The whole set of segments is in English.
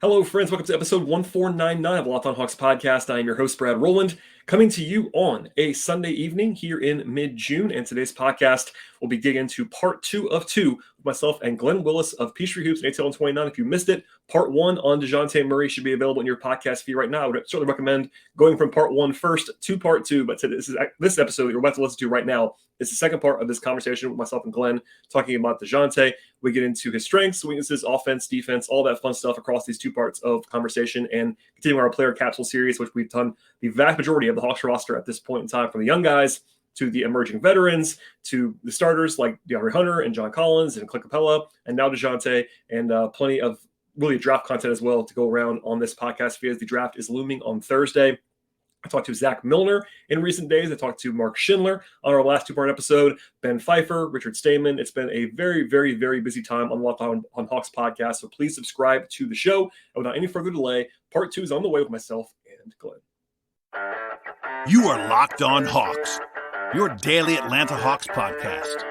Hello, friends. Welcome to episode 1499 of Locked On Hawks podcast. I am your host, Brad Rowland, coming to you on a Sunday evening here in mid-June. And today's podcast will be digging into part 2 of 2 with myself and Glen Willis of Peachtree Hoops and ATL 29. If you missed it, part 1 on Dejounte Murray should be available in your podcast feed right now. I would certainly recommend going from part 1 first to part 2. But this episode that you're about to listen to right now is the second part of this conversation with myself and Glen talking about Dejounte. We get into his strengths, weaknesses, offense, defense, all that fun stuff across these 2 parts of conversation, and continuing our player capsule series, which we've done the vast majority of the Hawks roster at this point in time, from the young guys to the emerging veterans to the starters like DeAndre Hunter and John Collins and Clint Capella, and now Dejounte, and plenty of really draft content as well to go around on this podcast feed as the draft is looming on Thursday. I talked to Zach Milner in recent days. I talked to Mark Schindler on our last 2-part episode, Ben Pfeiffer, Richard Stamen. It's been a very, very, very busy time on Locked On Hawks podcast, so please subscribe to the show. And without any further delay, part 2 is on the way with myself and Glenn. You are Locked On Hawks, your daily Atlanta Hawks podcast,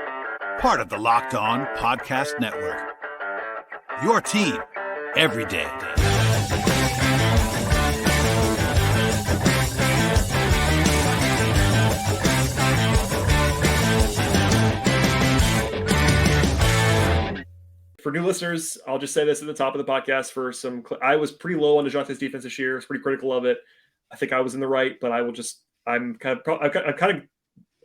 part of the Locked On Podcast Network, your team every day. For new listeners, I'll just say this at the top of the podcast I was pretty low on Dejounte's defense this year. I was pretty critical of it. I think I was in the right, but I'm kind of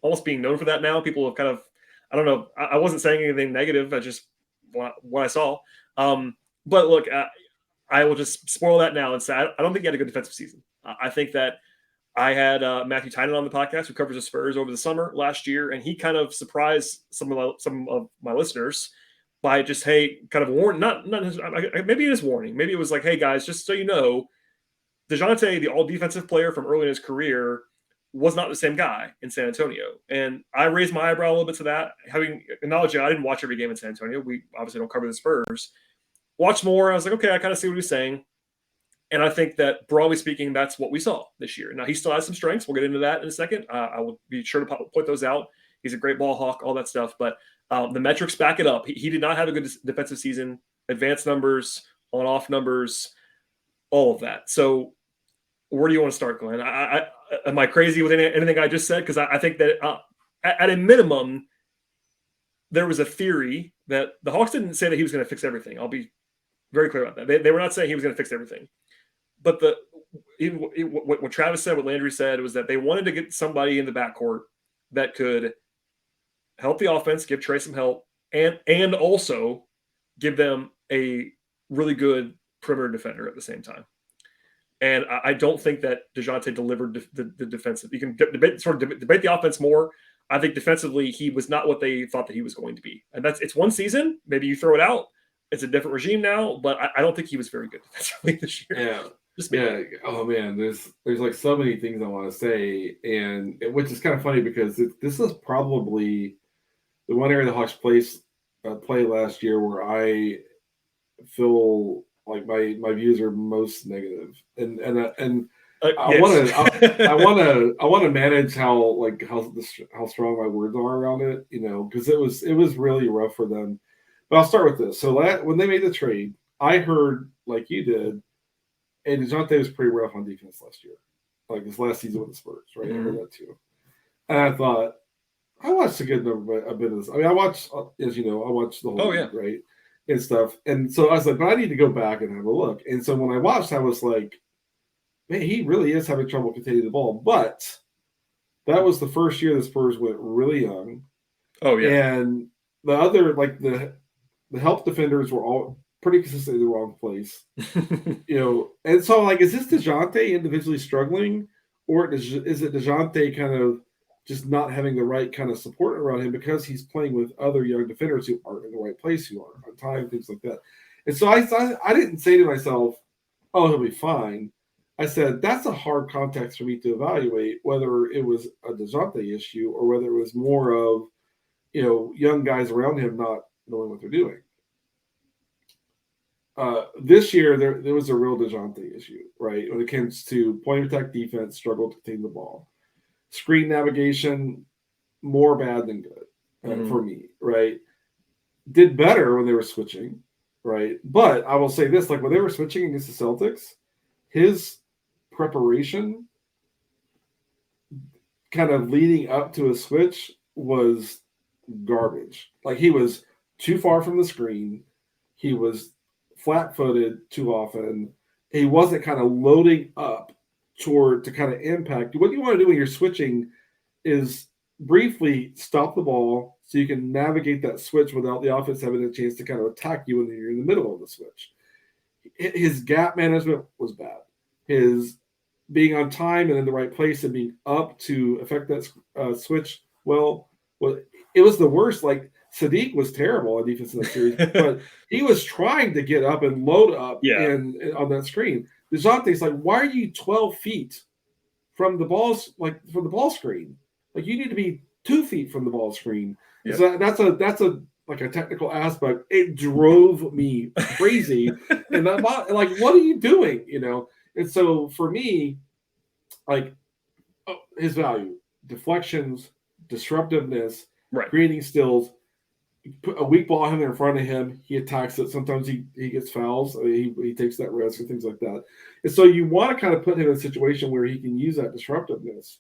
almost being known for that now. People have kind of, I don't know, I wasn't saying anything negative. I just, what I saw. But look, I will just spoil that now and say, I don't think he had a good defensive season. I think that I had Matthew Tynan on the podcast, who covers the Spurs over the summer last year, and he kind of surprised some of my listeners by just, hey, kind of warn, not maybe it is warning. Maybe it was like, hey guys, just so you know, Dejounte, the all defensive player from early in his career, was not the same guy in San Antonio. And I raised my eyebrow a little bit to that, having acknowledged I didn't watch every game in San Antonio. We obviously don't cover the Spurs. Watched more. I was like, okay, I kind of see what he's saying. And I think that, broadly speaking, that's what we saw this year. Now, he still has some strengths. We'll get into that in a second. I will be sure to point those out. He's a great ball hawk, all that stuff. But the metrics back it up. He did not have a good defensive season. Advanced numbers, on-off numbers, all of that. So where do you want to start, Glenn? Am I crazy with anything I just said? Because I think that at a minimum, there was a theory that the Hawks didn't say that he was going to fix everything. I'll be very clear about that. They were not saying he was going to fix everything. But what Travis said, what Landry said, was that they wanted to get somebody in the backcourt that could help the offense, give Trey some help, and also give them a really good perimeter defender at the same time. And I don't think that Dejounte delivered the defensive. You can debate the offense more. I think defensively, he was not what they thought that he was going to be. And it's one season. Maybe you throw it out. It's a different regime now, but I don't think he was very good defensively this year. Yeah. Oh man, there's like so many things I want to say, and which is kind of funny because this is probably the one area the Hawks play last year where I feel like my views are most negative, and I want to manage how strong my words are around it, because it was really rough for them. But I'll start with this. So when they made the trade, I heard, like you did, and Dejounte was pretty rough on defense last year, like this last season with the Spurs, right? Mm-hmm. I heard that too, and I thought, I watched a bit of this. I mean, I watched, as you know, I watched the whole league, right, and stuff. And so I was like, but I need to go back and have a look. And so when I watched, I was like, man, he really is having trouble containing the ball. But that was the first year the Spurs went really young. Oh, yeah. And the other, like the help defenders were all pretty consistently in the wrong place. And so I'm like, is this Dejounte individually struggling? Or is it Dejounte kind of just not having the right kind of support around him because he's playing with other young defenders who aren't in the right place, who aren't on time, things like that. And so I didn't say to myself, oh, he'll be fine. I said, that's a hard context for me to evaluate whether it was a Dejounte issue or whether it was more of, young guys around him not knowing what they're doing. This year, there was a real Dejounte issue, right? When it comes to point of attack defense, struggled to contain the ball. Screen navigation, more bad than good for me, right? Did better when they were switching. right? But I will say this, like when they were switching against the Celtics, his preparation kind of leading up to a switch was garbage. Like he was too far from the screen. He was flat-footed too often. He wasn't kind of loading up to kind of impact. What you want to do when you're switching is briefly stop the ball so you can navigate that switch without the offense having a chance to kind of attack you when you're in the middle of the switch. His gap management was bad. His being on time and in the right place and being up to affect that switch well, it was the worst. Like Sadiq was terrible on defense in that series, but he was trying to get up and load up in on that screen. Dejounte's like, why are you 12 feet from the balls, like from the ball screen? Like you need to be 2 feet from the ball screen. Yep. So that's a like a technical aspect. It drove me crazy. And that, like, what are you doing? You know? And so for me, like his value, deflections, disruptiveness, creating steals, put a weak ball in front of him, he attacks it. Sometimes he gets fouls. He takes that risk and things like that. And so you want to kind of put him in a situation where he can use that disruptiveness.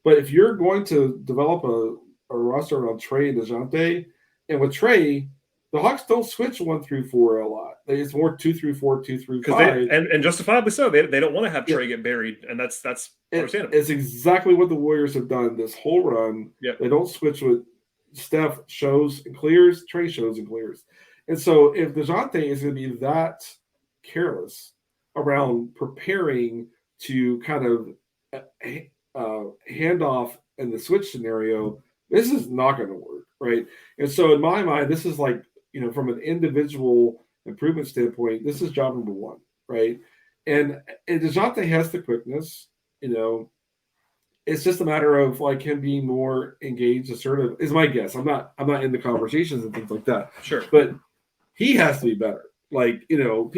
But if you're going to develop a roster around Trey and Dejounte, and with Trey, the Hawks don't switch 1 through 4 a lot. It's more 2 through 4, 2 through 5. And justifiably so. They don't want to have Trey get buried, and that's understandable. It's exactly what the Warriors have done this whole run. Yep. They don't switch with Steph shows and clears, Trey shows and clears. And so if Dejounte is going to be that careless around preparing to kind of hand off in the switch scenario, this is not going to work, right? And so in my mind, this is like, you know, from an individual improvement standpoint, this is job number 1, right? And Dejounte has the quickness, you know. It's just a matter of like him being more engaged, assertive, is my guess. I'm not in the conversations and things like that. Sure. But he has to be better. Like, you know,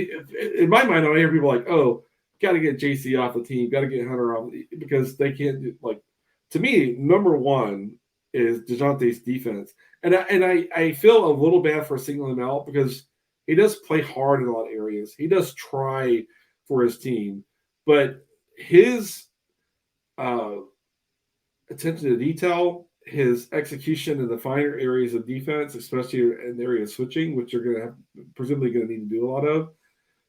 in my mind, I hear people like, oh, got to get JC off the team, got to get Hunter off, because they can't do, like, to me, number 1 is Dejounte's defense. And I feel a little bad for singling him out because he does play hard in a lot of areas. He does try for his team, but his attention to detail, his execution in the finer areas of defense, especially in the area of switching, which you're going to have presumably going to need to do a lot of,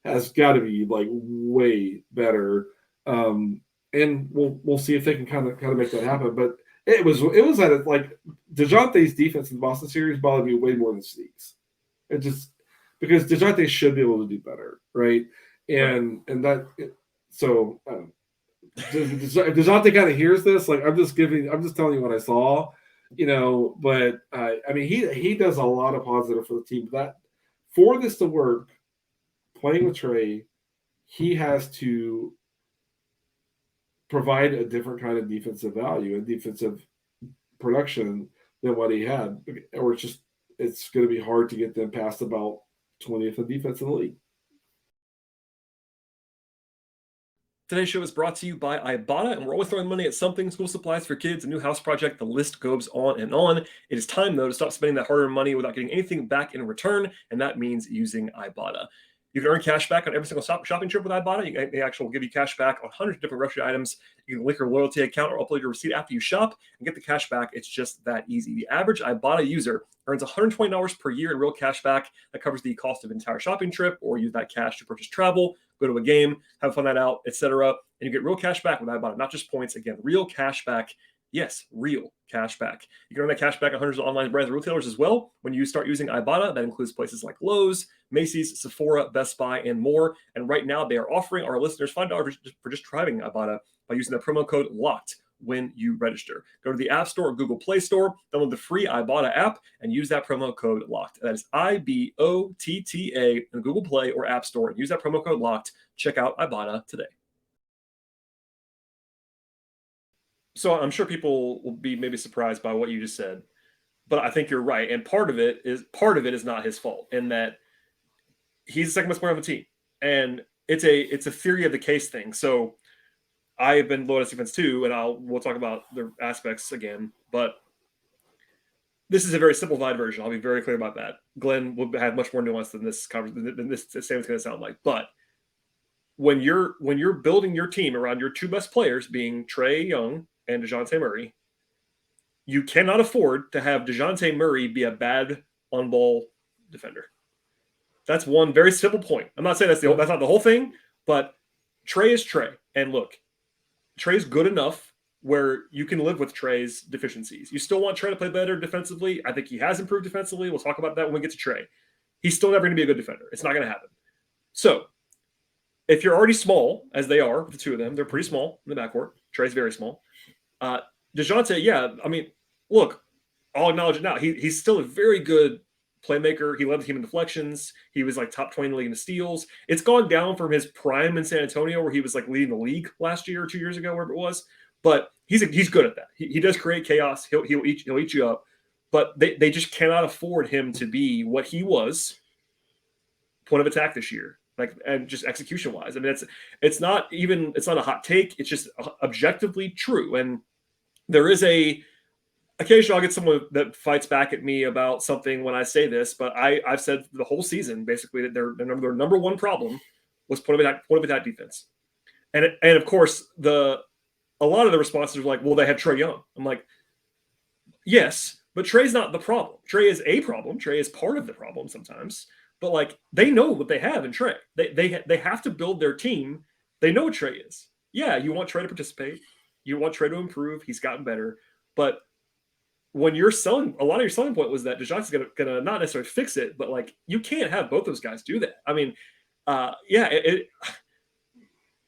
has got to be like way better. And we'll see if they can kind of make that happen. But it was at it, like Dejounte's defense in the Boston series bothered me way more than Sneak's. It just because Dejounte should be able to do better, right? And that so. Dejounte kind of hears this, like I'm just telling you what I saw, you know. But I mean, he does a lot of positive for the team. That for this to work, playing with Trey, he has to provide a different kind of defensive value and defensive production than what he had, or it's going to be hard to get them past about 20th in defense in the league. Today's show is brought to you by Ibotta, and we're always throwing money at something: school supplies for kids, a new house project, the list goes on and on. It is time, though, to stop spending that hard-earned money without getting anything back in return, and that means using Ibotta. You can earn cash back on every single shopping trip with Ibotta. They actually will give you cash back on hundreds of different grocery items. You can link your loyalty account or upload your receipt after you shop and get the cash back. It's just that easy. The average Ibotta user earns $120 per year in real cash back. That covers the cost of an entire shopping trip, or use that cash to purchase travel, go to a game, have a fun night out, etc. And you get real cash back with Ibotta, not just points. Again, real cash back. Yes, real cash back. You can earn that cash back on hundreds of online brands and retailers as well when you start using Ibotta. That includes places like Lowe's, Macy's, Sephora, Best Buy, and more. And right now, they are offering our listeners $5 for just trying Ibotta by using the promo code LOCKED when you register. Go to the App Store or Google Play Store, download the free Ibotta app, and use that promo code LOCKED. That is IBOTTA in Google Play or App Store, and use that promo code LOCKED. Check out Ibotta today. So I'm sure people will be maybe surprised by what you just said, but I think you're right. And part of it is not his fault, in that he's the second best player on the team, and it's a theory of the case thing. So I have been low on defense too, and we'll talk about the aspects again. But this is a very simplified version. I'll be very clear about that. Glenn will have much more nuance than this conversation, than this statement's going to sound like. But when you're building your team around your two best players being Trae Young and Dejounte Murray, you cannot afford to have Dejounte Murray be a bad on-ball defender. That's one very simple point. I'm not saying that's not the whole thing, but Trae is Trae. And look, Trae's good enough where you can live with Trae's deficiencies. You still want Trae to play better defensively. I think he has improved defensively. We'll talk about that when we get to Trae. He's still never going to be a good defender. It's not going to happen. So if you're already small, as they are, the two of them, they're pretty small in the backcourt. Trae's very small. Dejounte, yeah, I mean, look, I'll acknowledge it now. He's still a very good playmaker. He led the team in deflections. He was like top 20 in the league in the steals. It's gone down from his prime in San Antonio, where he was like leading the league last year or 2 years ago, wherever it was. But he's good at that. He does create chaos. He'll eat you up. But they just cannot afford him to be what he was point of attack this year. Like, and just execution wise. I mean, it's not a hot take. It's just objectively true. And there is occasionally I'll get someone that fights back at me about something when I say this, but I've said the whole season basically that their number one problem was point of attack defense. And of course a lot of the responses are like, well, they have Trae Young. I'm like, yes, but Trae's not the problem. Trae is a problem. Trae is part of the problem sometimes. But like, they know what they have in Trae. They have to build their team. They know what Trae is. Yeah, you want Trae to participate. You want Trae to improve. He's gotten better. But when you're selling, a lot of your selling point was that Dejounte's gonna not necessarily fix it, but like, you can't have both those guys do that. I mean,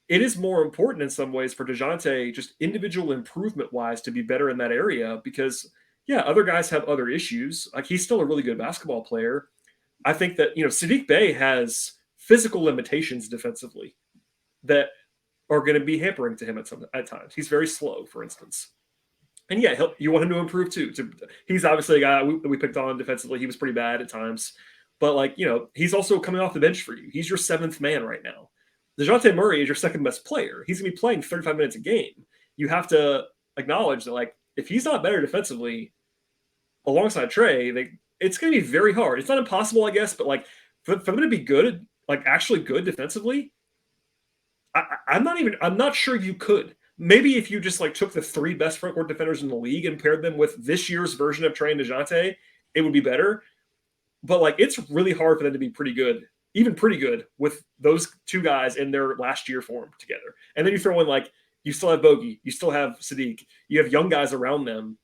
it is more important in some ways for Dejounte, just individual improvement wise, to be better in that area, because other guys have other issues. Like, he's still a really good basketball player. I think that, Saddiq Bey has physical limitations defensively that are going to be hampering to him at times. He's very slow, for instance. And you want him to improve too. He's obviously a guy we picked on defensively. He was pretty bad at times. But like, he's also coming off the bench for you. He's your seventh man right now. Dejounte Murray is your second best player. He's going to be playing 35 minutes a game. You have to acknowledge that, like, if he's not better defensively alongside Trae, it's going to be very hard. It's not impossible, I guess, but like, for them to be good, like actually good defensively, I'm not sure you could. Maybe if you just like took the three best front court defenders in the league and paired them with this year's version of Trae and Dejounte, it would be better. But like, it's really hard for them to be pretty good, even pretty good, with those two guys in their last year form together. And then you throw in, like, you still have Bogey, you still have Saddiq, you have young guys around them.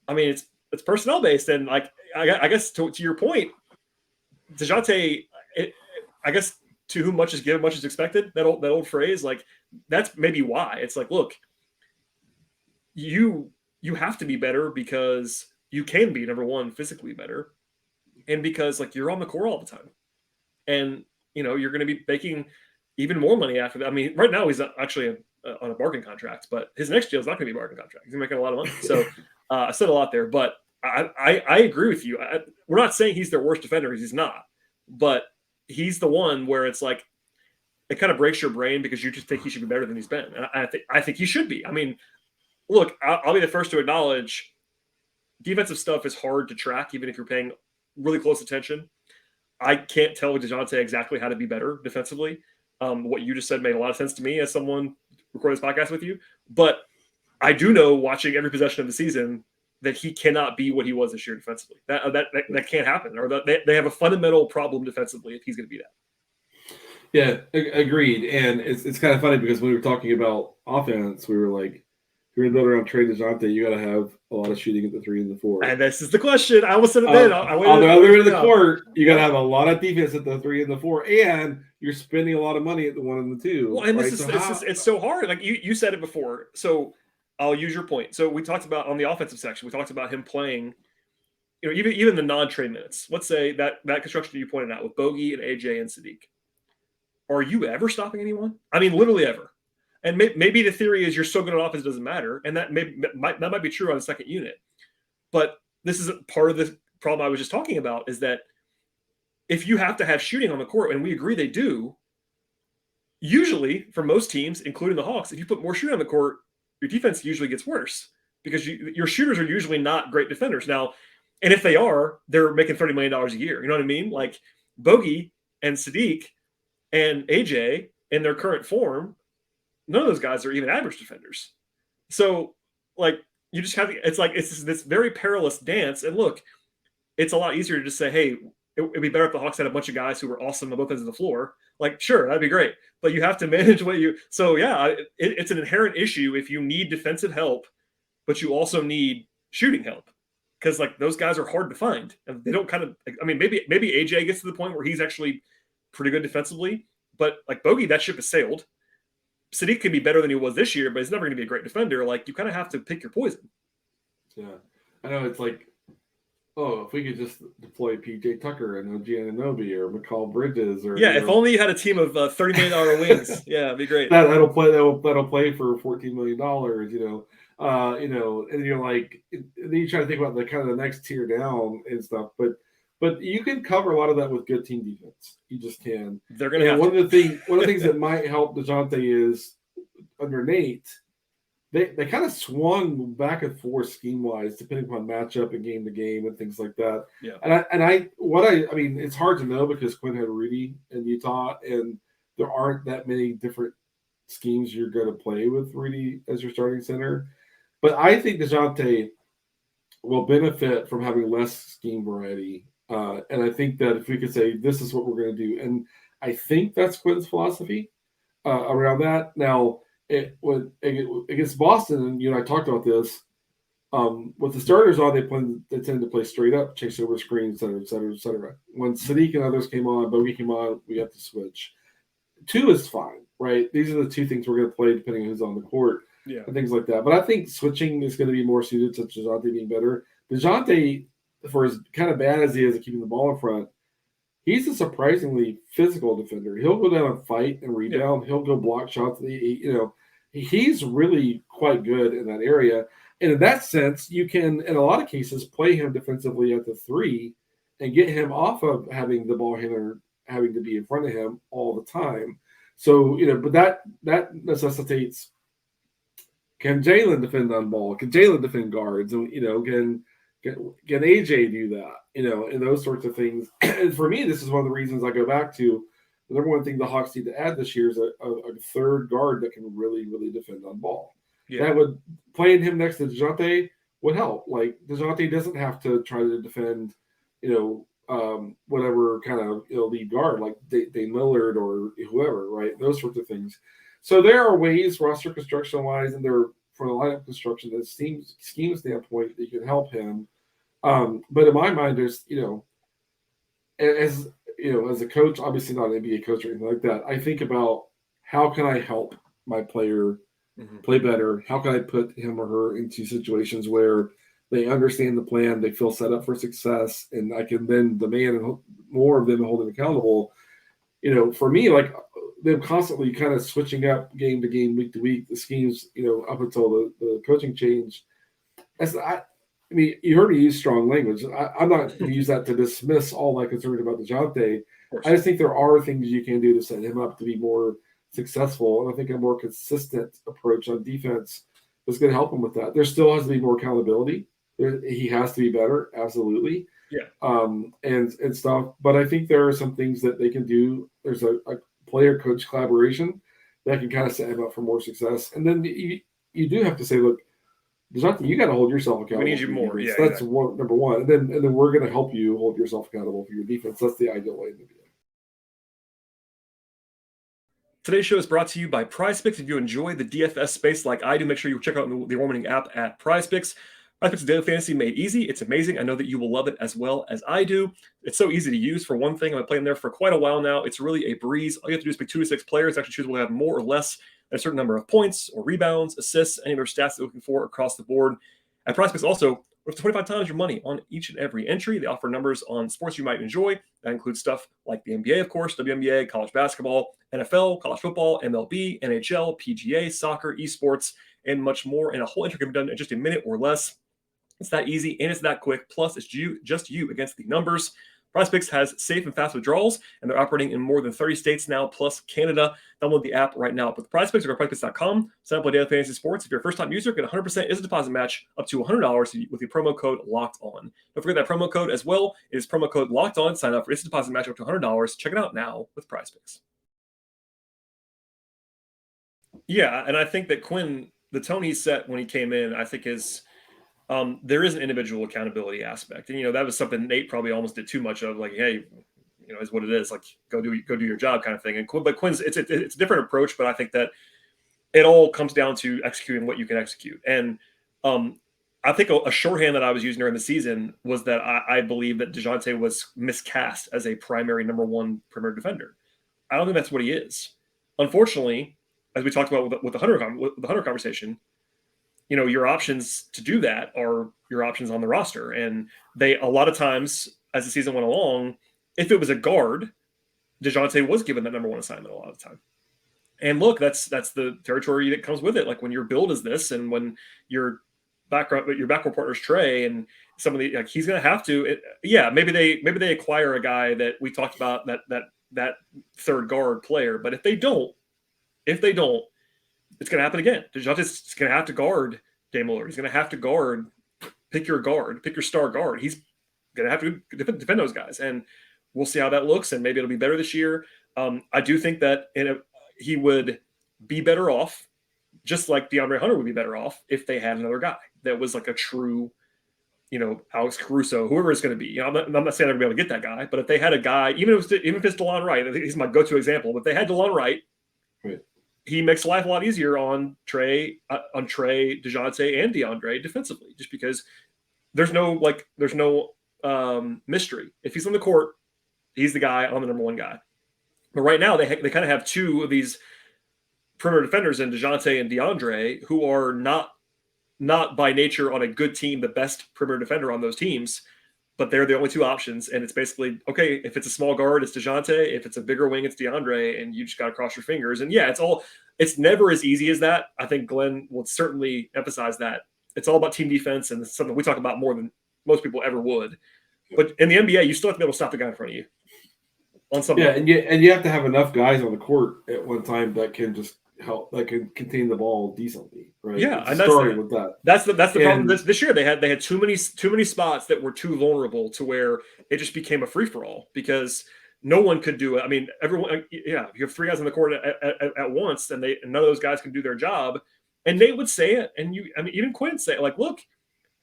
I mean, it's personnel based, and like, I guess to your point, Dejounte, I guess, to whom much is given, much is expected. That old phrase, like, that's maybe why. It's like, look, you have to be better because you can be, number one, physically better, and because like you're on the court all the time, and you're going to be making even more money after that. I mean, right now he's actually on a bargain contract, but his next deal is not going to be a bargain contract. He's making a lot of money. So I said a lot there, but I agree with you. We're not saying he's their worst defender, because he's not, but he's the one where it's like, it kind of breaks your brain because you just think he should be better than he's been. And I think he should be. I mean, look, I'll be the first to acknowledge defensive stuff is hard to track, even if you're paying really close attention. I can't tell Dejounte exactly how to be better defensively. What you just said made a lot of sense to me as someone recording this podcast with you. But I do know, watching every possession of the season, that he cannot be what he was this year defensively. That can't happen. Or they have a fundamental problem defensively if he's going to be that. Yeah, agreed. And it's kind of funny because when we were talking about offense, we were like, if you're going to build around Trae Dejounte, you got to have a lot of shooting at the 3 and the 4. And this is the question. I almost said it then. On the other end of the court, you got to have a lot of defense at the 3 and the 4, and you're spending a lot of money at the 1 and the 2. Well, and right? It's so hard. Like you said it before. So I'll use your point. So we talked about, on the offensive section, we talked about him playing, even the non-Trae minutes. Let's say that construction you pointed out with Bogey and AJ and Saddiq. Are you ever stopping anyone? I mean, literally ever. And maybe the theory is you're so good on offense, it doesn't matter. And that might be true on the second unit. But this is part of the problem I was just talking about, is that if you have to have shooting on the court, and we agree they do, usually for most teams, including the Hawks, if you put more shooting on the court, your defense usually gets worse because your shooters are usually not great defenders. Now, And if they are, they're making $30 million a year. You know what I mean? Like Bogey and Sadiq and AJ in their current form, none of those guys are even average defenders. So like you just have to, it's this very perilous dance. And look, it's a lot easier to just say, hey, it'd be better if the Hawks had a bunch of guys who were awesome on both ends of the floor. Like, sure, that'd be great. But you have to manage what you, so yeah, it's an inherent issue if you need defensive help, but you also need shooting help. Because like those guys are hard to find. And they don't kind of, I mean, maybe AJ gets to the point where he's actually pretty good defensively, but like Bogey, that ship has sailed. Sadiq can be better than he was this year, but he's never going to be a great defender. Like you kind of have to pick your poison. Yeah. I know it's like, oh, if we could just deploy PJ Tucker and OG Anunoby or McCall Bridges, or if only you had a team of $30 million wings, yeah, it'd be great. That'll play for $14 million, and you're like, and then you try to think about the kind of the next tier down and stuff, but you can cover a lot of that with good team defense. You just can. They're gonna have one of the things that might help Dejounte is under Nate. They kind of swung back and forth scheme wise, depending upon matchup and game to game and things like that. Yeah. I mean, it's hard to know because Quinn had Rudy in Utah, and there aren't that many different schemes you're going to play with Rudy as your starting center. But I think Dejounte will benefit from having less scheme variety. And I think that if we could say, this is what we're going to do, and I think that's Quinn's philosophy around that. Now, against Boston, and I talked about this. With the starters on, they tend to play straight up, chase over screens, et cetera. When Sadiq and others came on, Bogey came on, we have to switch. 2 is fine, right? These are the 2 things we're going to play depending on who's on the court, and things like that. But I think switching is going to be more suited to Dejounte being better. Dejounte, for as kind of bad as he is at keeping the ball in front, he's a surprisingly physical defender. He'll go down and fight and rebound. He'll go block shots. He's really quite good in that area. And in that sense, you can, in a lot of cases, play him defensively at the 3 and get him off of having the ball handler having to be in front of him all the time. So, but that necessitates, can Jalen defend on ball? Can Jalen defend guards? And, can AJ do that? And those sorts of things. And for me, this is one of the reasons I go back to the number one thing the Hawks need to add this year is a third guard that can really, really defend on ball. Yeah. That would, playing him next to Dejounte would help. Like Dejounte doesn't have to try to defend, whatever kind of lead guard like Dane Lillard or whoever, right? Those sorts of things. So there are ways, roster construction wise, and there from the lineup construction, the scheme standpoint, that you can help him. But in my mind, there's as a coach, obviously not an NBA coach or anything like that, I think about how can I help my player play better? How can I put him or her into situations where they understand the plan, they feel set up for success, and I can then demand more of them and hold them accountable. For me, like them constantly kind of switching up game to game, week to week, the schemes, up until the coaching change. I mean, you heard me use strong language. I'm not going to use that to dismiss all my concerns about Dejounte. I just think there are things you can do to set him up to be more successful. And I think a more consistent approach on defense is going to help him with that. There still has to be more accountability. He has to be better, absolutely. Yeah. And stuff. But I think there are some things that they can do. There's a player-coach collaboration that can kind of set him up for more success. And then you do have to say, look, Dejounte, you got to hold yourself accountable. We need you more. Yeah, that's number one. And then we're going to help you hold yourself accountable for your defense. That's the ideal way to do it. Today's show is brought to you by PrizePicks. If you enjoy the DFS space like I do, make sure you check out the award-winning app at PrizePicks. PrizePicks is daily fantasy made easy. It's amazing. I know that you will love it as well as I do. It's so easy to use. For one thing, I've been playing there for quite a while now. It's really a breeze. All you have to do is pick 2 to 6 players. Actually choose will have more or less a certain number of points or rebounds, assists, any other stats they're looking for across the board. At PrizePicks also, up to 25 times your money on each and every entry. They offer numbers on sports you might enjoy. That includes stuff like the NBA, of course, WNBA, college basketball, NFL, college football, MLB, NHL, PGA, soccer, esports, and much more. And a whole entry can be done in just a minute or less. It's that easy and it's that quick. Plus, it's just you against the numbers. PrizePicks has safe and fast withdrawals, and they're operating in more than 30 states now, plus Canada. Download the app right now. But PrizePicks, or PrizePicks.com. Sign up for daily fantasy sports. If you're a first-time user, get 100% is a deposit match up to $100 with the promo code Locked On. Don't forget that promo code as well. It is promo code Locked On. Sign up for instant deposit match up to $100. Check it out now with PrizePicks. Yeah, and I think that Quinn, the tone he set when he came in, I think is there is an individual accountability aspect, and that was something Nate probably almost did too much of. Like, hey, is what it is. Like, go do your job, kind of thing. And but Quinn's it's a different approach, but I think that it all comes down to executing what you can execute. And I think a shorthand that I was using during the season was that I believe that Dejounte was miscast as a primary number one perimeter defender. I don't think that's what he is. Unfortunately, as we talked about with the Hunter conversation, your options to do that are your options on the roster. And they, a lot of times as the season went along, if it was a guard, Dejounte was given that number one assignment a lot of the time. And look, that's the territory that comes with it. Like when your build is this, and when your backcourt partner's Trey, and some of the, like, he's going to have to, maybe they acquire a guy that we talked about, that third guard player. But if they don't, it's going to happen again. Dejounte's going to have to guard Dame Lillard. He's going to have to pick your star guard. He's going to have to defend those guys. And we'll see how that looks. And maybe it'll be better this year. I do think that he would be better off, just like DeAndre Hunter would be better off, if they had another guy that was like a true, Alex Caruso, whoever it's going to be. I'm not saying they're going to be able to get that guy, but if they had a guy, even if it's DeLon Wright, I think he's my go-to example. But if they had DeLon Wright, right, he makes life a lot easier on Trey, Dejounte, and DeAndre defensively, just because there's no mystery. If he's on the court, he's the guy. I'm the number one guy. But right now, they kind of have two of these perimeter defenders in Dejounte and DeAndre, who are not by nature on a good team the best perimeter defender on those teams, but they're the only two options. And it's basically, okay, if it's a small guard, it's Dejounte. If it's a bigger wing, it's DeAndre, and you just got to cross your fingers. And yeah, it's never as easy as that. I think Glenn will certainly emphasize that. It's all about team defense, and it's something we talk about more than most people ever would. But in the NBA, you still have to be able to stop the guy in front of you. And you have to have enough guys on the court at one time that can just help, that can contain the ball decently, right? Yeah, and that's the problem. This year they had too many spots that were too vulnerable to where it just became a free for all, because no one could do it. I mean, everyone. Yeah, you have three guys on the court at once, and none of those guys can do their job. And Nate would say it, and even Quinn say it, like, look,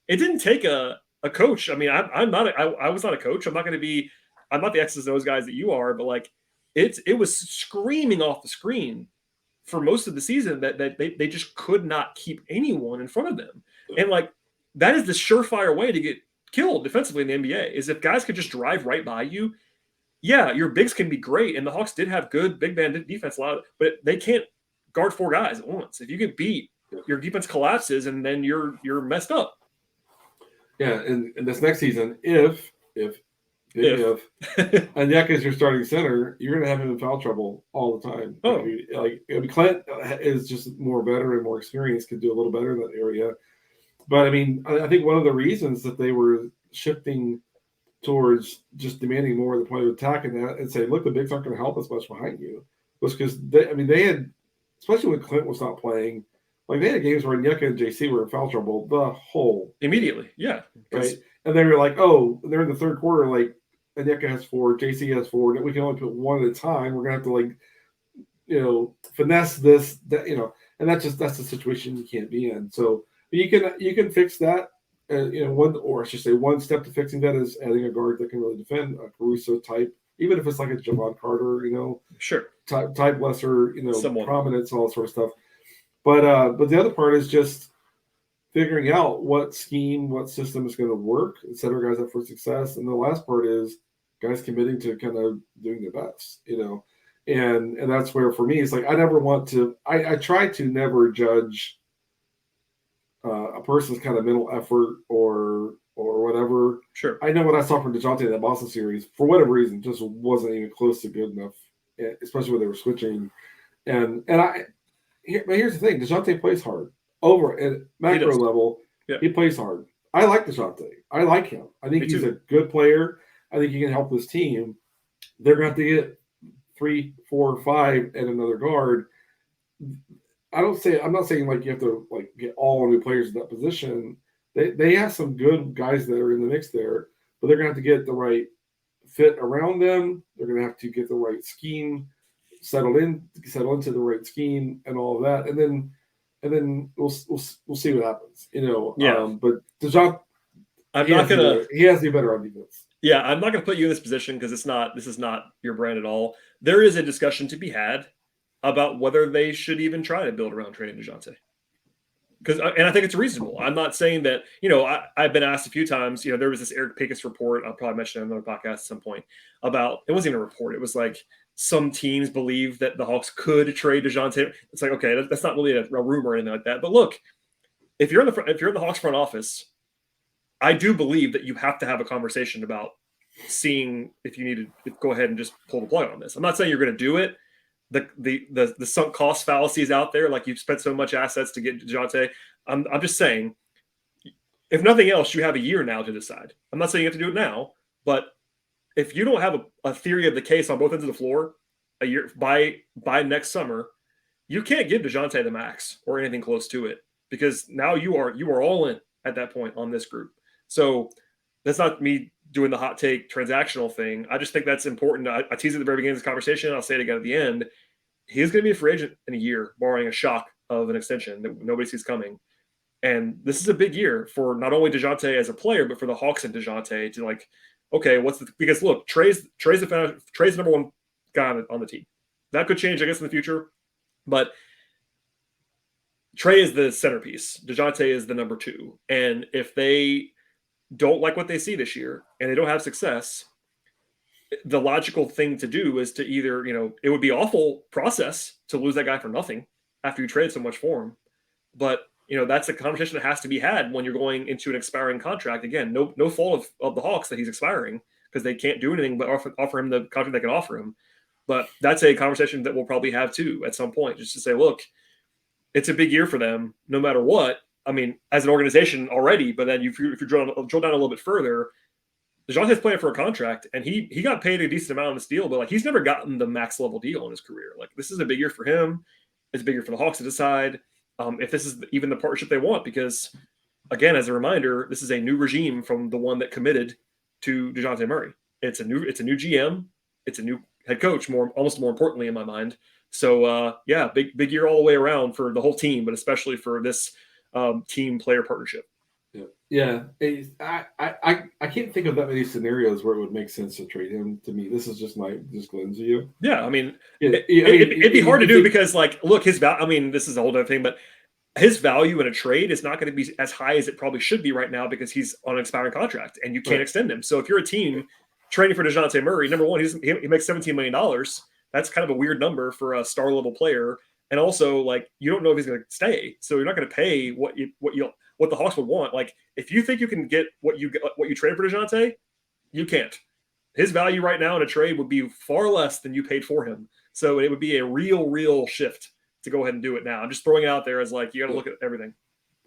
it didn't take a coach. I mean, I was not a coach. I'm not the X's and O's guys that you are, but like it was screaming off the screen for most of the season that they just could not keep anyone in front of them. And like, that is the surefire way to get killed defensively in the NBA, is if guys could just drive right by you. Yeah, your bigs can be great, and the Hawks did have good big man defense a lot, but they can't guard four guys at once. If you get beat, your defense collapses, and then you're messed up. Yeah, and this next season, if Onyeka is your starting center, you're going to have him in foul trouble all the time. Oh, Clint is just more veteran and more experienced, could do a little better in that area. But I mean, I think one of the reasons that they were shifting towards just demanding more of the point of attack and say, look, the bigs aren't going to help us much behind you, was because they had, especially when Clint was not playing, like they had games where Onyeka and JC were in foul trouble the whole immediately, yeah, right. And they were like, oh, they're in the third quarter, like Onyeka has 4, JC has 4, and we can only put one at a time. We're gonna have to finesse this, that, and that's the situation you can't be in. So you can fix that. One step to fixing that is adding a guard that can really defend, a Caruso type, even if it's like a Javon Carter, sure, type lesser, Someone. prominence, all that sort of stuff. But the other part is just figuring out what scheme, what system is going to work, and set our guys up for success. And the last part is guys committing to kind of doing their best, and that's where, for me, it's like, I try to never judge a person's kind of mental effort or whatever. Sure. I know what I saw from Dejounte in that Boston series, for whatever reason, just wasn't even close to good enough, especially when they were switching. But here's the thing: Dejounte plays hard over at macro level. Yeah. He plays hard. I like Dejounte. I like him. I think he's a good player. I think he can help this team. They're going to have to get 3, 4, 5 and another guard. I'm not saying like you have to like get all new players in that position. They have some good guys that are in the mix there, but they're going to have to get the right fit around them. They're going to have to get the right scheme settle into the right scheme and all of that, and then we'll see what happens. But Dejounte, he has to be better on defense. Yeah, I'm not going to put you in this position because this is not your brand at all. There is a discussion to be had about whether they should even try to build around trading Dejounte. And I think it's reasonable. I'm not saying that, I've been asked a few times, there was this Eric Pickus report, I'll probably mention it in another podcast at some point, about, it wasn't even a report. It was like some teams believe that the Hawks could trade Dejounte. It's like, okay, that's not really a rumor or anything like that. But look, if you're in the Hawks front office, I do believe that you have to have a conversation about seeing if you need to go ahead and just pull the plug on this. I'm not saying you're going to do it. The sunk cost fallacy is out there. Like, you've spent so much assets to get Dejounte. I'm just saying, if nothing else, you have a year now to decide. I'm not saying you have to do it now, but if you don't have a theory of the case on both ends of the floor a year by next summer, you can't give Dejounte the max or anything close to it, because now you are all in at that point on this group. So that's not me doing the hot take transactional thing. I just think that's important. I teased at the very beginning of this conversation. I'll say it again at the end. He's going to be a free agent in a year, barring a shock of an extension that nobody sees coming. And this is a big year for not only Dejounte as a player, but for the Hawks and Dejounte to like, okay, because look, Trey's the number one guy on the team. That could change, I guess, in the future. But Trey is the centerpiece. Dejounte is the number 2. And if they don't like what they see this year and they don't have success, the logical thing to do is to either, it would be awful process to lose that guy for nothing after you trade so much for him. But, that's a conversation that has to be had when you're going into an expiring contract. Again, no fault of the Hawks that he's expiring, because they can't do anything but offer him the contract they can offer him. But that's a conversation that we'll probably have too at some point, just to say, look, it's a big year for them no matter what. I mean, as an organization already, but then if you drill down a little bit further, Dejounte's playing for a contract, and he got paid a decent amount on this deal, but like, he's never gotten the max level deal in his career. Like, this is a big year for him. It's a big year for the Hawks to decide if this is even the partnership they want, because, again, as a reminder, this is a new regime from the one that committed to Dejounte Murray. It's a new GM. It's a new head coach, almost more importantly in my mind. So big year all the way around for the whole team, but especially for this team player partnership. Yeah. I can't think of that many scenarios where it would make sense to trade him. To me, this is just Glen's view. Yeah, I mean, it'd be hard to do because, like, look, his value. I mean, this is a whole other thing, but his value in a trade is not going to be as high as it probably should be right now, because he's on an expiring contract and you can't extend him. So if you're a team trading for Dejounte Murray, number one, he makes $17 million. That's kind of a weird number for a star level player. And also, like, you don't know if he's going to stay, so you're not going to pay what the Hawks would want. Like, if you think you can get what you traded for Dejounte, you can't. His value right now in a trade would be far less than you paid for him. So it would be a real shift to go ahead and do it now. I'm just throwing it out there as, like, you got to look at everything.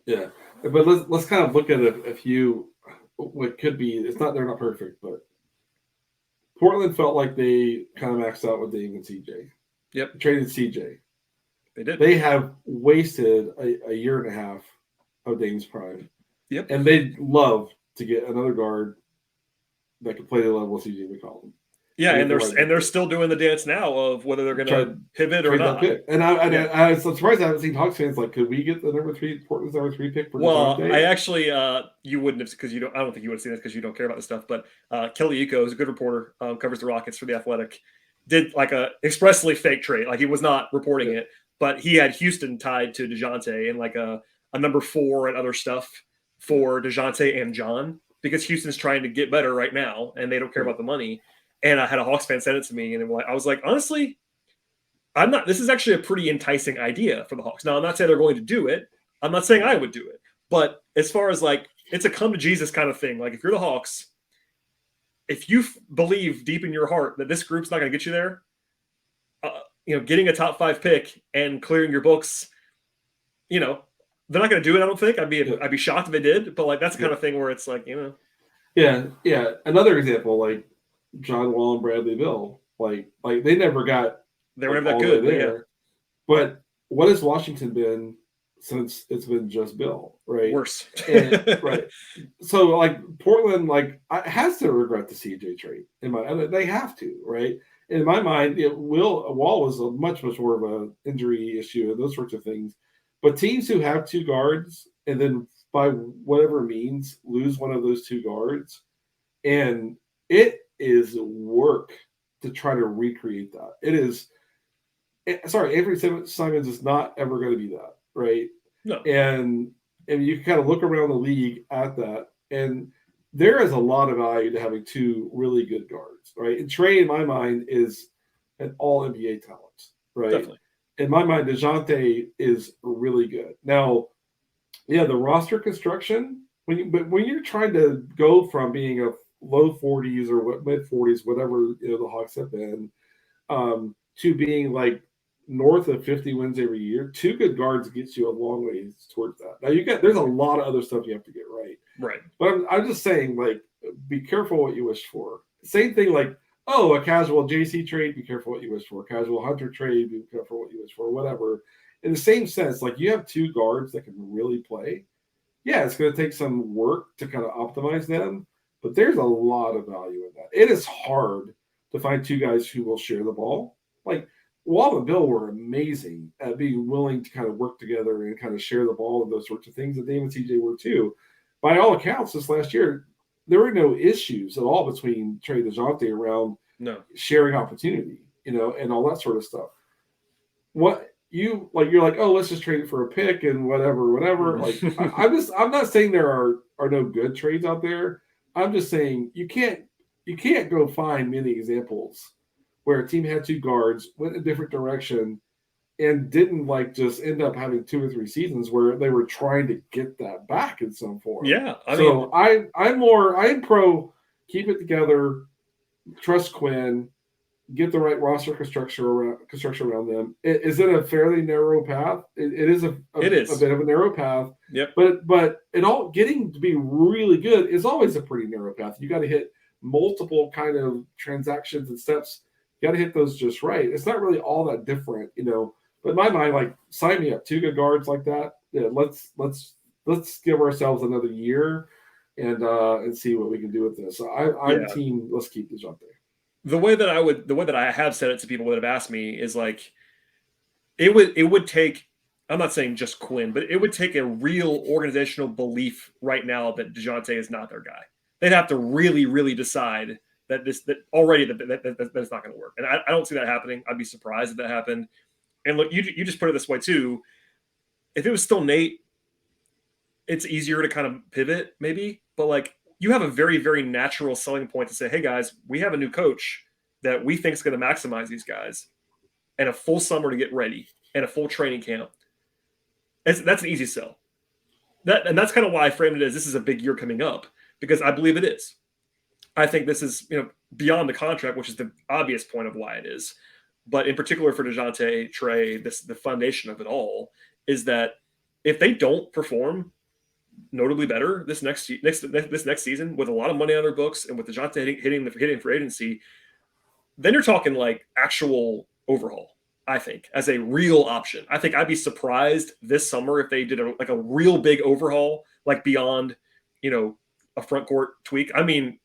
Yeah, but let's kind of look at a few. What could be? They're not perfect, but Portland felt like they kind of maxed out with Dave and CJ. Yep, traded CJ. They did. They have wasted a year and a half of Dame's prime. Yep. And they'd love to get another guard that could play the level of CJ McCollum. Yeah, and they're still doing the dance now of whether they're going to pivot or not. And I was surprised I haven't seen Hawks fans like, could we get the Portland's number 3 pick for Dejounte? I actually, you wouldn't have, because I don't think you would have seen this because you don't care about this stuff. But Kelly Iko is a good reporter, covers the Rockets for The Athletic, did like a expressly fake trade. Like, he was not reporting it, but he had Houston tied to Dejounte and like a number 4 and other stuff for Dejounte and John, because Houston's trying to get better right now and they don't care about the money. And I had a Hawks fan send it to me, and I was like, honestly, this is actually a pretty enticing idea for the Hawks. Now, I'm not saying they're going to do it. I'm not saying I would do it. But as far as, like, it's a come to Jesus kind of thing. Like, if you're the Hawks, if you believe deep in your heart that this group's not going to get you there, getting a top 5 pick and clearing your books, they're not going to do it. I don't think. I'd be shocked if they did. But, like, that's the kind of thing where it's like, Yeah. Another example, like, John Wall and Bradley Beal. Like they never got They were never all that the way good, but there. But what has Washington been since it's been just Bill, right? worse. Right. So like Portland, has to regret the CJ trade. They have to, right? In my mind, Wall was a much more of an injury issue and those sorts of things. But teams who have two guards and then by whatever means lose one of those two guards, and it is work to try to recreate that. It is. Sorry, Avery Simons is not ever going to be that, right? No. And you can kind of look around the league at that, and there is a lot of value to having two really good guards, right? And Trey, in my mind, is an all NBA talent, right? Definitely. In my mind, Dejounte is really good. Now, yeah, the roster construction, when you're trying to go from being a low 40s or mid 40s, whatever the Hawks have been, to being like north of 50 wins every year, two good guards gets you a long ways towards that. Now there's a lot of other stuff you have to get right. Right. But I'm just saying, be careful what you wish for. Same thing, a casual JC trade, be careful what you wish for. Casual Hunter trade, be careful what you wish for, whatever. In the same sense, you have two guards that can really play. Yeah, it's going to take some work to kind of optimize them, but there's a lot of value in that. It is hard to find two guys who will share the ball. Wall and Bill were amazing at being willing to kind of work together and kind of share the ball and those sorts of things. And Dave and CJ were too. By all accounts, this last year, there were no issues at all between Trey and Dejounte around sharing opportunity, and all that sort of stuff. What you're like, oh, let's just trade it for a pick and whatever. I'm not saying there are no good trades out there. I'm just saying you can't go find many examples where a team had two guards, went a different direction, and didn't just end up having 2 or 3 seasons where they were trying to get that back in some form. Yeah. I'm pro keep it together, trust Quinn, get the right roster construction around them. Is it a fairly narrow path? It is a bit of a narrow path. Yep. But getting to be really good is always a pretty narrow path. You got to hit multiple kind of transactions and steps. You got to hit those just right. It's not really all that different, But in my mind, sign me up. 2 good guards like that. Yeah, let's give ourselves another year and see what we can do with this. So I'm team. Let's keep Dejounte. The way that I have said it to people that have asked me is it would take. I'm not saying just Quinn, but it would take a real organizational belief right now that Dejounte is not their guy. They'd have to really, really decide that that's not going to work. And I don't see that happening. I'd be surprised if that happened. And look, you just put it this way too. If it was still Nate, it's easier to kind of pivot maybe. But you have a very, very natural selling point to say, hey guys, we have a new coach that we think is going to maximize these guys and a full summer to get ready and a full training camp. That's an easy sell. And that's kind of why I framed it as this is a big year coming up, because I believe it is. I think this is, beyond the contract, which is the obvious point of why it is. But in particular for Dejounte, Trey, the foundation of it all is that if they don't perform notably better this next season with a lot of money on their books and with Dejounte hitting free agency, then you're talking actual overhaul. I think as a real option. I think I'd be surprised this summer if they did a real big overhaul, beyond, a front court tweak. I mean,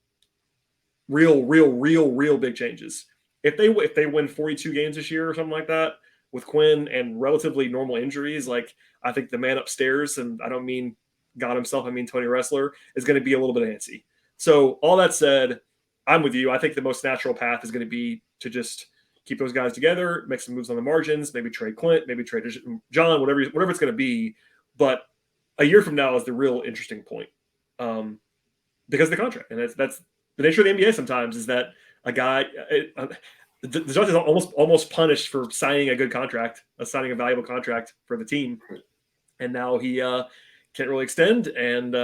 real big changes. If they win 42 games this year or something like that with Quinn and relatively normal injuries, I think the man upstairs, and I don't mean God himself, I mean Tony Ressler, is going to be a little bit antsy. So all that said, I'm with you. I think the most natural path is going to be to just keep those guys together, make some moves on the margins, maybe trade Clint, maybe trade John, whatever it's going to be. But a year from now is the real interesting point, because of the contract, and that's the nature of the NBA. Sometimes is that a guy, the judge is almost punished for signing a good contract, signing a valuable contract for the team, and now he can't really extend, and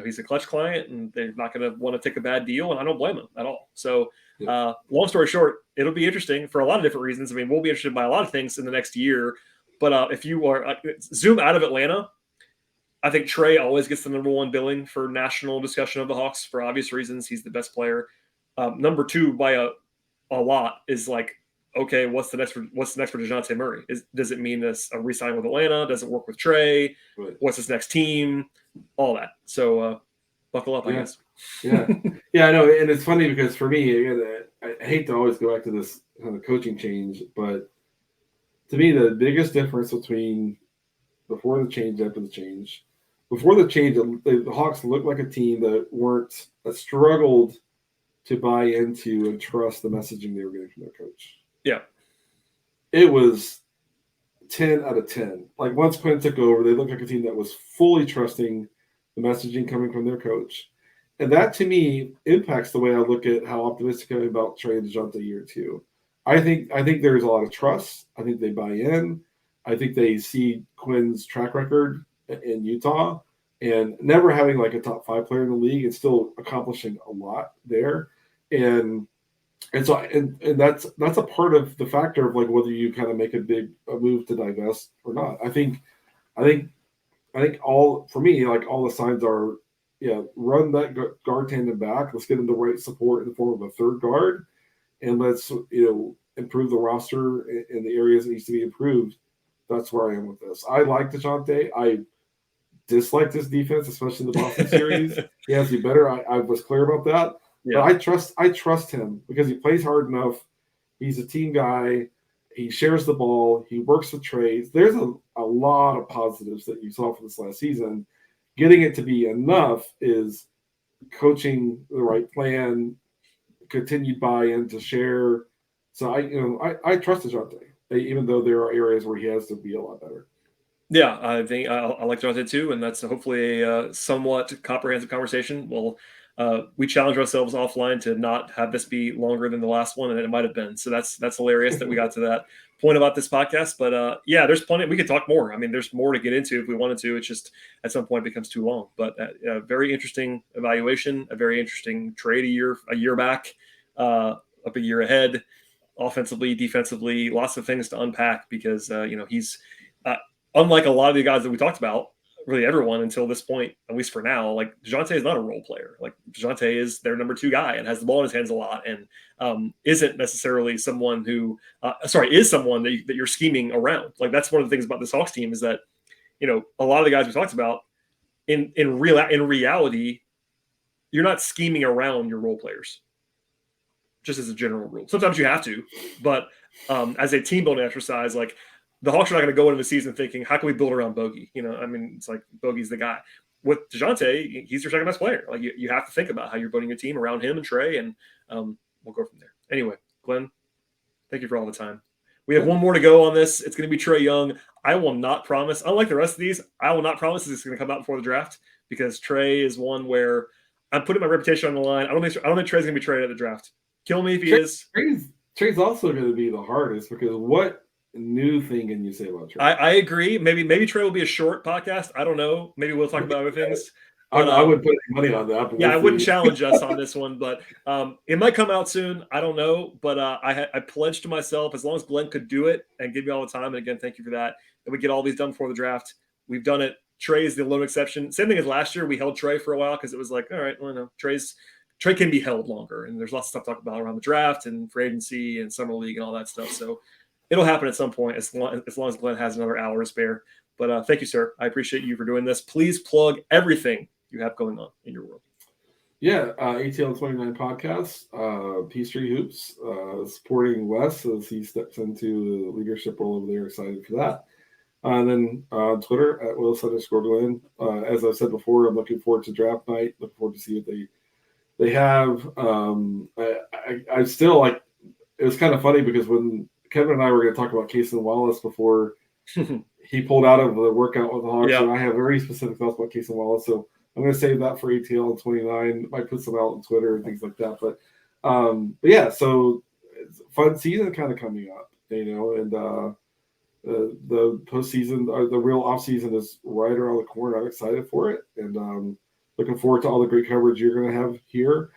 he's a clutch client, and they're not going to want to take a bad deal, and I don't blame him at all. So. Long story short, it'll be interesting for a lot of different reasons. I mean, we'll be interested by a lot of things in the next year. But if you are zoom out of Atlanta, I think Trey always gets the #1 billing for national discussion of the Hawks for obvious reasons. He's the best player. Number two by a lot is like, okay, what's the next for Dejounte Murray? Does it mean this a re-sign with Atlanta? Does it work with Trey? Right. What's his next team? All that. So buckle up, I guess. Yeah, I know, and it's funny because for me, again, I hate to always go back to this kind of coaching change, but to me, the biggest difference between before the change, after the change, before the change, the Hawks looked like a team that struggled to buy into and trust the messaging they were getting from their coach. Yeah, it was 10 out of 10. Like once Quinn took over, they looked like a team that was fully trusting the messaging coming from their coach. And that to me impacts the way I look at how optimistic I am about Trey and Dejounte year two. I think there's a lot of trust. I think they buy in. I think they see Quinn's track record in Utah and never having like a top 5 player in the league and still accomplishing a lot there. And so and that's a part of the factor of like whether you kind of make a move to divest or not. I think all for me, like all the signs are, run that guard tandem back. Let's get them the right support in the form of a third guard, and let's improve the roster in the areas that needs to be improved. That's where I am with this. I like Dejounte. I disliked his defense, especially in the Boston series. He has to be better. I was clear about that. Yeah. But I trust him because he plays hard enough. He's a team guy. He shares the ball. He works with trades. There's a lot of positives that you saw from this last season. Getting it to be enough is coaching the right plan, continued buy-in to share. So I trust Dejounte, even though there are areas where he has to be a lot better. Yeah, I think I like Dejounte too, and that's hopefully a somewhat comprehensive conversation. We challenged ourselves offline to not have this be longer than the last one, and it might have been. So that's hilarious that we got to that point about this podcast. But there's plenty. We could talk more. I mean, there's more to get into if we wanted to. It's just at some point it becomes too long. But a very interesting evaluation, a very interesting trade a year back, up a year ahead, offensively, defensively, lots of things to unpack because he's unlike a lot of the guys that we talked about. Really everyone until this point, at least for now, like Dejounte is not a role player. Like Dejounte is their number 2 guy and has the ball in his hands a lot and isn't necessarily someone who, is someone that you're scheming around. Like that's one of the things about this Hawks team is that, a lot of the guys we talked about in reality, you're not scheming around your role players. Just as a general rule. Sometimes you have to, but as a team building exercise, like the Hawks are not going to go into the season thinking, how can we build around Bogey? It's like Bogey's the guy. With Dejounte, he's your second best player. Like you have to think about how you're building your team around him and Trey, and we'll go from there. Anyway, Glenn, thank you for all the time. We have one more to go on this. It's going to be Trae Young. I will not promise, unlike the rest of these, I will not promise it's going to come out before the draft because Trae is one where I'm putting my reputation on the line. I don't think Trae's going to be traded at the draft. Kill me if he is. Trae's also going to be the hardest because what new thing can you say about Trae? I agree. Maybe Trae will be a short podcast. I don't know. Maybe we'll talk about other things. I would put money on that. Yeah, I wouldn't challenge us on this one, but it might come out soon. I don't know, but I pledged to myself as long as Glenn could do it and give me all the time. And again, thank you for that. And we get all these done before the draft. We've done it. Trae is the lone exception. Same thing as last year. We held Trae for a while because it was like, all right, well, no, Trae can be held longer, and there's lots of stuff to talk about around the draft and free agency and summer league and all that stuff. So it'll happen at some point as long as Glenn has another hour to spare. But thank you, sir. I appreciate you for doing this. Please plug everything you have going on in your world. Yeah, ATL 29 podcast, P3 Hoops, supporting Wes as he steps into the leadership role over there. Excited for that. And then on Twitter at Willis_Glenn. As I've said before, I'm looking forward to draft night. Looking forward to see what they have. I still like. It was kind of funny because when Kevin and I were going to talk about Cason Wallace before he pulled out of the workout with the Hawks, and I have very specific thoughts about Cason Wallace. So I'm going to save that for ATL and 29. Might put some out on Twitter and things like that. But yeah, so it's a fun season kind of coming up, and the postseason, the real off season is right around the corner. I'm excited for it, and looking forward to all the great coverage you're going to have here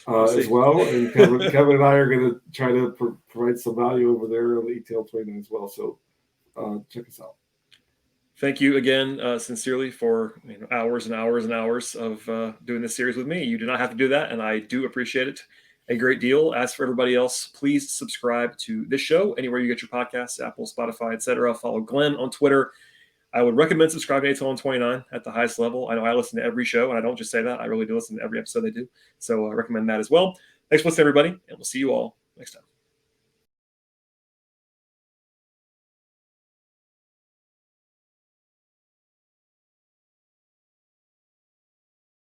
as well. And Kevin and I are going to try to provide some value over there on the ATL 29 as well. So check us out. Thank you again, sincerely, for hours and hours and hours of doing this series with me. You do not have to do that, and I do appreciate it. a great deal. As for everybody else, please subscribe to this show anywhere you get your podcasts, Apple, Spotify, etc. Follow Glenn on Twitter. I would recommend subscribing to ATL29 at the highest level. I know I listen to every show, and I don't just say that. I really do listen to every episode they do. So I recommend that as well. Thanks for listening, everybody, and we'll see you all next time.